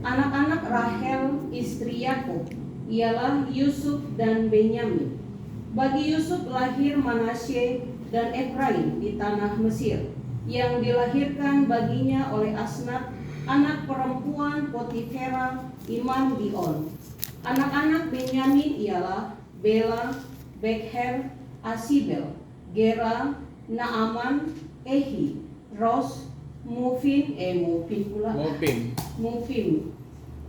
Anak-anak Rahel istri Yakub ialah Yusuf dan Benyamin. Bagi Yusuf lahir Manasye dan Efraim di tanah Mesir, yang dilahirkan baginya oleh Asnat, anak perempuan Potifera, imam di On. Anak-anak Benyamin ialah Bela, Bekher, Asibel, Gera, Naaman, Ehi, Ros, Mufim.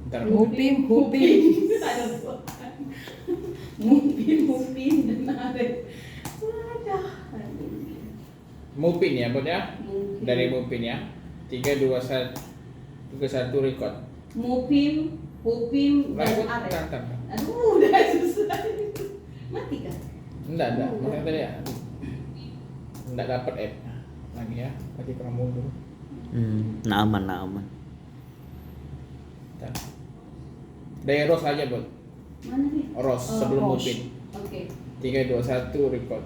Bentar. Mupim dan Arep. Mupin ya, Bud ya? Mupin. Dari Mupin ya. 3 2 1 record. Mupim, Hupim dan Arep. Bentar. Aduh, udah susah. Mati kan? Enggak. Maksudnya tadi ya. Enggak dapat app. Lagi ya. Lagi kurang dulu. Naaman. Bentar. Dari Ros aja, Bud. Mana nih? Ros sebelum Ros. Mupin. Oke. 3 2 1 record.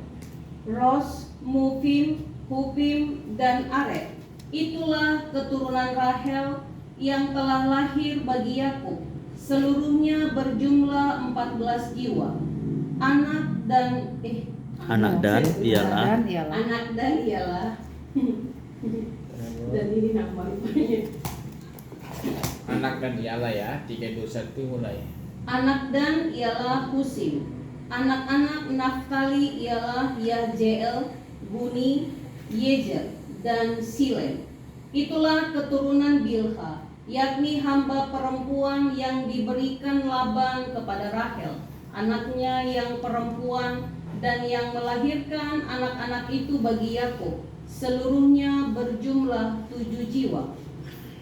Ros, Mupim, Hupim dan Arep. Itulah keturunan Rahel yang telah lahir bagi Yakub. Seluruhnya berjumlah 14 jiwa. Anak dan ialah dan ini nama rupanya. Anak dan ialah ya. 3 2 1 mulai. Anak dan ialah Husim. Anak-anak Naftali ialah Yahjeel, Guni, Yezer, dan Silem. Itulah keturunan Bilha, yakni hamba perempuan yang diberikan Laban kepada Rahel, anaknya yang perempuan, dan yang melahirkan anak-anak itu bagi Yakub. Seluruhnya berjumlah 7 jiwa.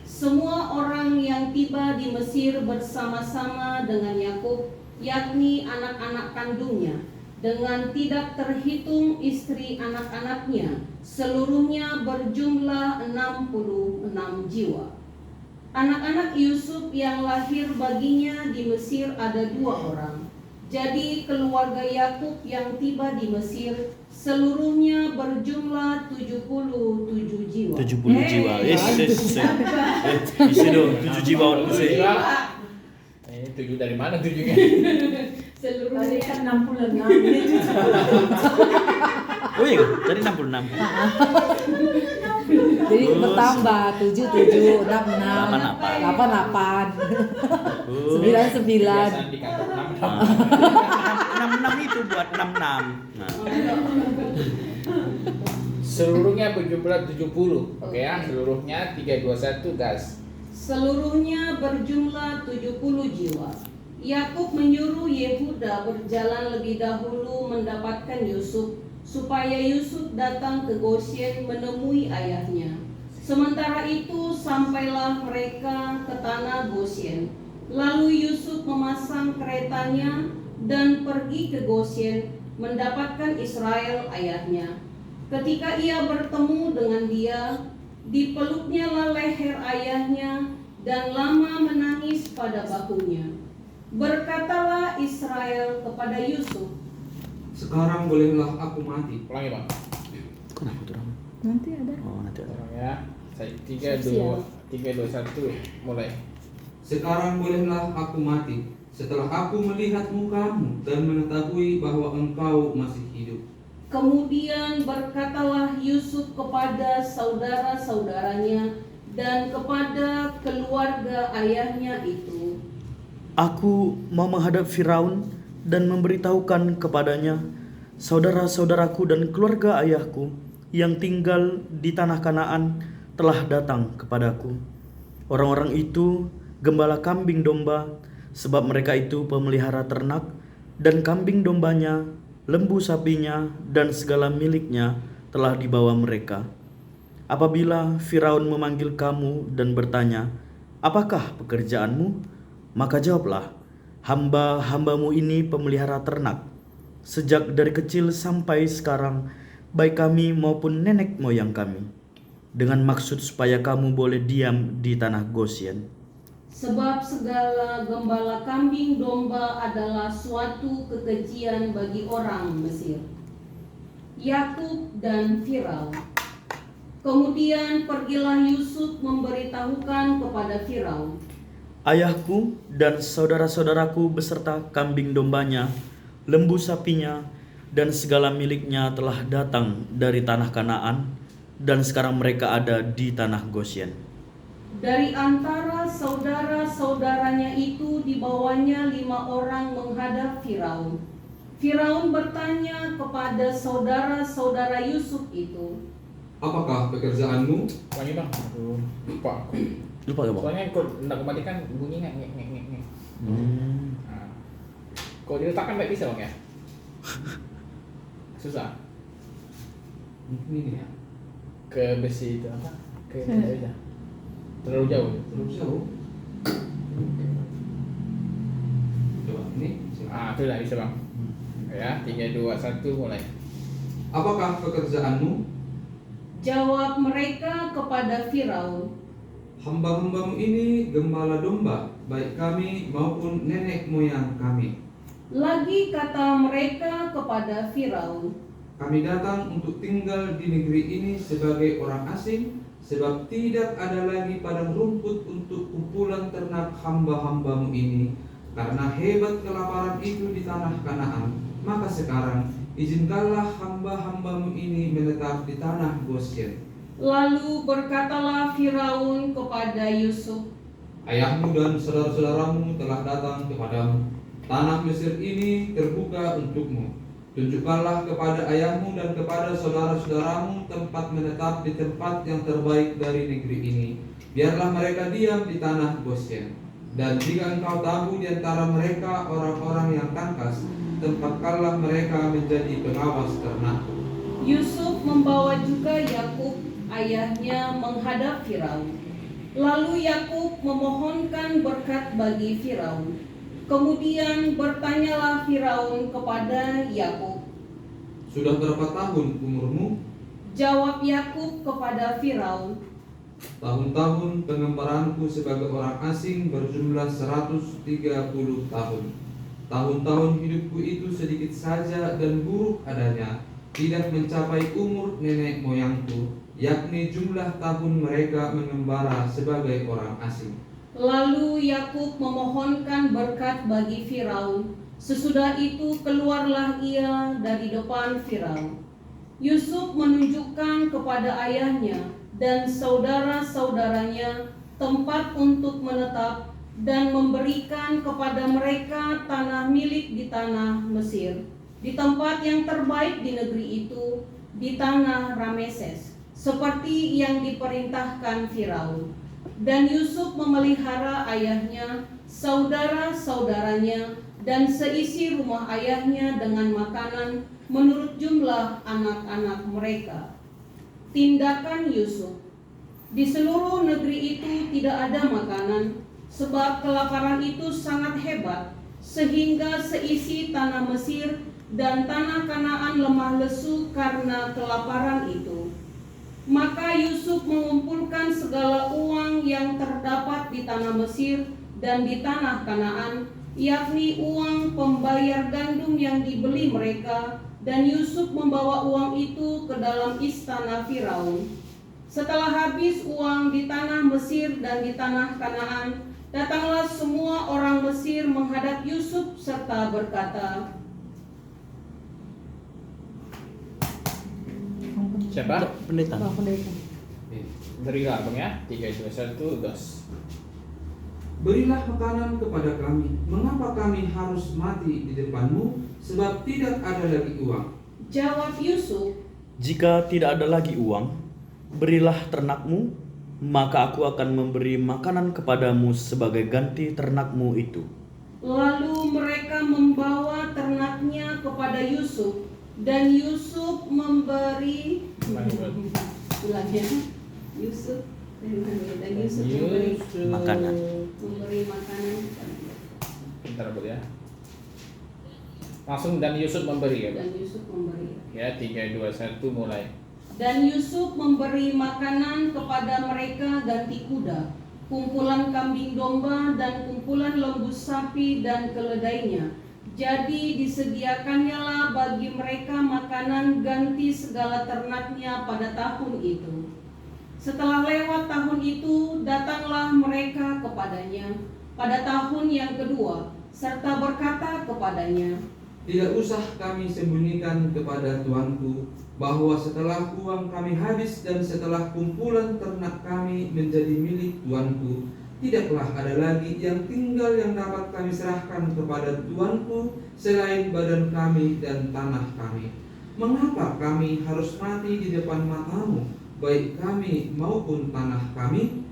Semua orang yang tiba di Mesir bersama-sama dengan Yakub, yakni anak-anak kandungnya, dengan tidak terhitung istri anak-anaknya, seluruhnya berjumlah 66 jiwa. Anak-anak Yusuf yang lahir baginya di Mesir ada 2 orang. Jadi keluarga Yakub yang tiba di Mesir seluruhnya berjumlah 77 jiwa. 70 jiwa. Bisa dong 7 jiwa orang Mesir. Ini 7 dari mana 7-nya? Seluruhnya Tadi kan 66. Oh iya, tadi 66. Jadi bertambah 7, 6, 6, 8, 9, 9. Kebiasaan di kantor 66. 66 itu buat 66. Nah, Seluruhnya berjumlah 70. Oke ya, seluruhnya 3 2 1 gas. Seluruhnya berjumlah 70 jiwa. Yakub menyuruh Yehuda berjalan lebih dahulu mendapatkan Yusuf, supaya Yusuf datang ke Gosyen menemui ayahnya. Sementara itu sampailah mereka ke tanah Gosyen. Lalu Yusuf memasang keretanya dan pergi ke Gosyen mendapatkan Israel ayahnya. Ketika ia bertemu dengan dia, dipeluknyalah leher ayahnya dan lama menangis pada bahunya. Berkatalah Israel kepada Yusuf, "Sekarang bolehlah aku mati." Ulangi, Bang. kenapa tuh Ram? Nanti ada. Oh, nanti ada. Ulang ya. 3 2 1 mulai. "Sekarang bolehlah aku mati setelah aku melihat mukamu dan mengetahui bahwa engkau masih hidup." Kemudian berkatalah Yusuf kepada saudara-saudaranya dan kepada keluarga ayahnya itu, Aku mau menghadap Firaun dan memberitahukan kepadanya, saudara-saudaraku dan keluarga ayahku yang tinggal di tanah Kanaan telah datang kepadaku. Orang-orang itu gembala kambing domba, sebab mereka itu pemelihara ternak, dan kambing dombanya, lembu sapinya, dan segala miliknya telah dibawa mereka. Apabila Firaun memanggil kamu dan bertanya, apakah pekerjaanmu? Maka jawablah, hamba-hambamu ini pemelihara ternak. Sejak dari kecil sampai sekarang, baik kami maupun nenek moyang kami. Dengan maksud supaya kamu boleh diam di tanah Gosyen. sebab segala gembala kambing domba adalah suatu kekejian bagi orang Mesir. Yakub dan Firaun. Kemudian pergilah Yusuf memberitahukan kepada Firaun, ayahku dan saudara-saudaraku beserta kambing dombanya, lembu sapinya, dan segala miliknya telah datang dari tanah Kanaan, dan sekarang mereka ada di tanah Gosyen. Dari antara saudara-saudaranya itu dibawanya 5 orang menghadap Firaun. Firaun bertanya kepada saudara-saudara Yusuf itu, Apakah pekerjaanmu? Wangi bang, aduh, lupa aku. Lupa gak, Bang? Soalnya kalau nak kembalikan bunyi ngek. Nah. Kalau diletakkan baik bisa bang ya? Susah. Ini ya. Ke besi itu apa? Ke bisa. Terlalu jauh. Terus jauh. Coba ini. Itu dah bisa bang. Ya, 3, 2, 1 mulai. Apakah pekerjaanmu? jawab mereka kepada Firaun, Hamba-hambamu ini gembala domba, baik kami maupun nenek moyang kami. lagi kata mereka kepada Firaun, Kami datang untuk tinggal di negeri ini sebagai orang asing, sebab tidak ada lagi padang rumput untuk kumpulan ternak hamba-hambamu ini. Karena hebat kelaparan itu di tanah Kanaan, maka sekarang izinkanlah hamba-hambamu ini menetap di tanah Gosyen. Lalu berkatalah Firaun kepada Yusuf, Ayahmu dan saudara-saudaramu telah datang kepadamu. Tanah Mesir ini terbuka untukmu. Tunjukkanlah kepada ayahmu dan kepada saudara-saudaramu tempat menetap di tempat yang terbaik dari negeri ini. Biarlah mereka diam di tanah Gosyen. Dan jika engkau tahu di antara mereka orang-orang yang tangkas, tempatkanlah mereka menjadi pengawas ternak. Yusuf membawa juga Yakub ayahnya menghadap Firaun. Lalu Yakub memohonkan berkat bagi Firaun. Kemudian bertanyalah Firaun kepada Yakub. Sudah berapa tahun umurmu? Jawab Yakub kepada Firaun, Tahun-tahun pengembaranku sebagai orang asing berjumlah 130 tahun. Tahun-tahun hidupku itu sedikit saja dan buruk adanya, tidak mencapai umur nenek moyangku, yakni jumlah tahun mereka mengembara sebagai orang asing. Lalu Yakub memohonkan berkat bagi Firaun. Sesudah itu keluarlah ia dari depan Firaun. Yusuf menunjukkan kepada ayahnya dan saudara-saudaranya tempat untuk menetap dan memberikan kepada mereka tanah milik di tanah Mesir, di tempat yang terbaik di negeri itu, di tanah Rameses, seperti yang diperintahkan Firaun. Dan Yusuf memelihara ayahnya, saudara-saudaranya, dan seisi rumah ayahnya dengan makanan menurut jumlah anak-anak mereka. Tindakan Yusuf. Di seluruh negeri itu tidak ada makanan, sebab kelaparan itu sangat hebat, sehingga seisi tanah Mesir dan tanah Kanaan lemah lesu karena kelaparan itu. Maka Yusuf mengumpulkan segala uang yang terdapat di tanah Mesir dan di tanah Kanaan, yakni uang pembayar gandum yang dibeli mereka, dan Yusuf membawa uang itu ke dalam istana Firaun. Setelah habis uang di tanah Mesir dan di tanah Kanaan, datanglah semua orang Mesir menghadap Yusuf serta berkata, Siapa? Pendeta. Bang pendeta. Berilah bang ya. 3, 2, 1 dos. Berilah makanan kepada kami. Mengapa kami harus mati di depanmu? Sebab tidak ada lagi uang. Jawab Yusuf, Jika tidak ada lagi uang, berilah ternakmu, maka aku akan memberi makanan kepadamu sebagai ganti ternakmu itu. lalu mereka membawa ternaknya kepada Yusuf, dan Yusuf memberi ulangnya Yusuf dan Yusuf Makanan. memberi makanan. Bentar bu ya. Langsung dan Yusuf memberi ya Dan bang. Yusuf memberi. Ya 3, 2, 1 mulai. Dan Yusuf memberi makanan kepada mereka ganti kuda, kumpulan kambing domba dan kumpulan lembu sapi dan keledainya. Jadi disediakannyalah bagi mereka makanan ganti segala ternaknya pada tahun itu. Setelah lewat tahun itu, datanglah mereka kepadanya. pada tahun yang kedua, serta berkata kepadanya, Tidak usah kami sembunyikan kepada tuanku bahwa setelah uang kami habis dan setelah kumpulan ternak kami menjadi milik tuanku, tidaklah ada lagi yang tinggal yang dapat kami serahkan kepada tuanku selain badan kami dan tanah kami. Mengapa kami harus mati di depan matamu, baik kami maupun tanah kami?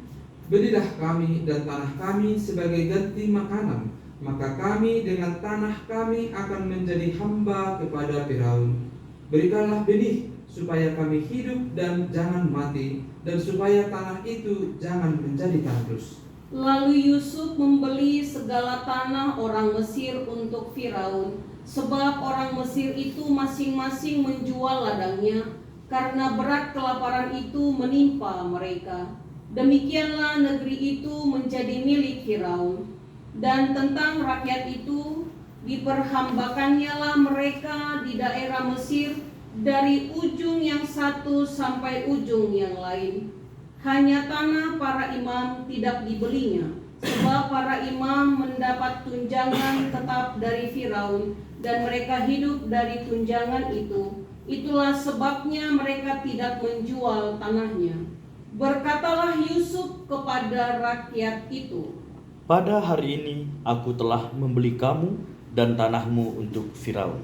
Belilah kami dan tanah kami sebagai ganti makanan, maka kami dengan tanah kami akan menjadi hamba kepada Firaun. Berikanlah benih supaya kami hidup dan jangan mati, dan supaya tanah itu jangan menjadi tandus. Lalu Yusuf membeli segala tanah orang Mesir untuk Firaun, sebab orang Mesir itu masing-masing menjual ladangnya, karena berat kelaparan itu menimpa mereka. Demikianlah negeri itu menjadi milik Firaun. Dan tentang rakyat itu, diperhambakannya lah mereka di daerah Mesir dari ujung yang satu sampai ujung yang lain. Hanya tanah para imam tidak dibelinya, sebab para imam mendapat tunjangan tetap dari Firaun, dan mereka hidup dari tunjangan itu. Itulah sebabnya mereka tidak menjual tanahnya. Berkatalah Yusuf kepada rakyat itu, Pada hari ini aku telah membeli kamu dan tanahmu untuk Firaun.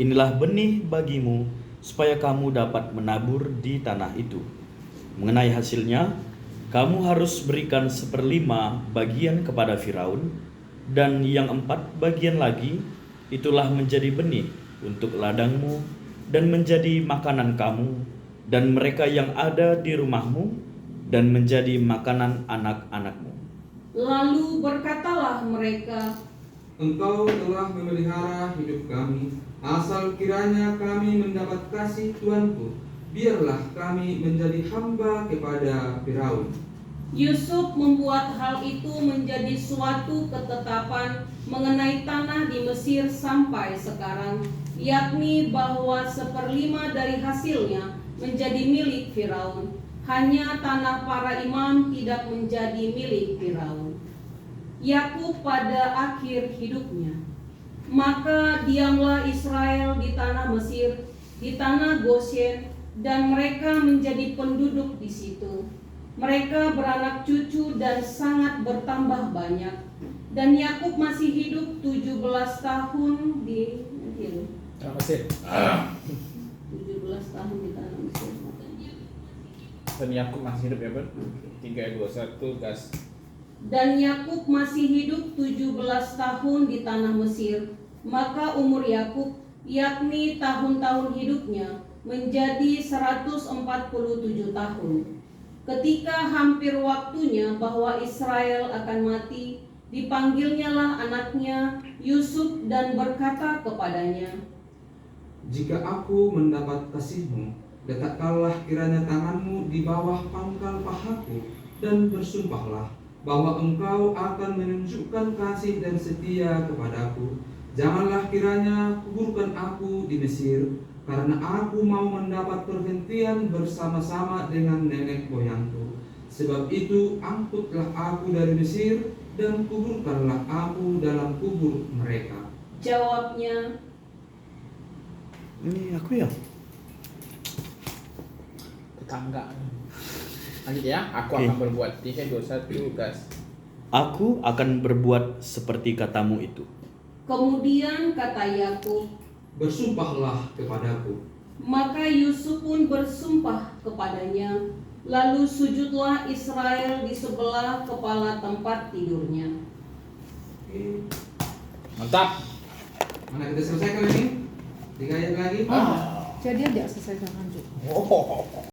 Inilah benih bagimu supaya kamu dapat menabur di tanah itu. Mengenai hasilnya, kamu harus berikan 1/5 bagian kepada Firaun, dan yang 4 bagian lagi itulah menjadi benih untuk ladangmu dan menjadi makanan kamu dan mereka yang ada di rumahmu, dan menjadi makanan anak-anakmu. lalu berkatalah mereka, Engkau telah memelihara hidup kami, asal kiranya kami mendapat kasih tuanku, biarlah kami menjadi hamba kepada Firaun. Yusuf membuat hal itu menjadi suatu ketetapan mengenai tanah di Mesir sampai sekarang, yakni bahwa 1/5 dari hasilnya menjadi milik Firaun. Hanya tanah para imam tidak menjadi milik Firaun. Yakub pada akhir hidupnya. Maka diamlah Israel di tanah Mesir, di tanah Goshen, dan mereka menjadi penduduk di situ. Mereka beranak cucu dan sangat bertambah banyak. Dan Yakub masih hidup 17 tahun di Mesir. Mesir. 17 tahun di tanah Mesir. Dan Yakub masih hidup ya, Bun? 3, 2, 1, gas. Dan Yakub masih hidup 17 tahun di tanah Mesir. Maka umur Yakub, yakni tahun-tahun hidupnya, menjadi 147 tahun. Ketika hampir waktunya bahwa Israel akan mati, dipanggilnyalah anaknya Yusuf dan berkata kepadanya, Jika aku mendapat kasihmu, letakkanlah kiranya tanganmu di bawah pangkal pahaku, dan bersumpahlah bahwa engkau akan menunjukkan kasih dan setia kepadaku. Janganlah kiranya kuburkan aku di Mesir, karena aku mau mendapat perhentian bersama-sama dengan nenek moyangku. Sebab itu angkutlah aku dari Mesir, dan kuburkanlah aku dalam kubur mereka. Jawabnya, Ini aku ya? Tetangga. Lanjut ya, aku Oke. akan berbuat. 3, 2, 1, gas. Aku akan berbuat seperti katamu itu. kemudian kata Yakub, Bersumpahlah kepadaku. maka Yusuf pun bersumpah kepadanya. Lalu sujudlah Israel di sebelah kepala tempat tidurnya. Oke. Mantap. Mana kita selesaikan ini? 3 ayat lagi. Jadi dia selesaikan lanjut. Oh.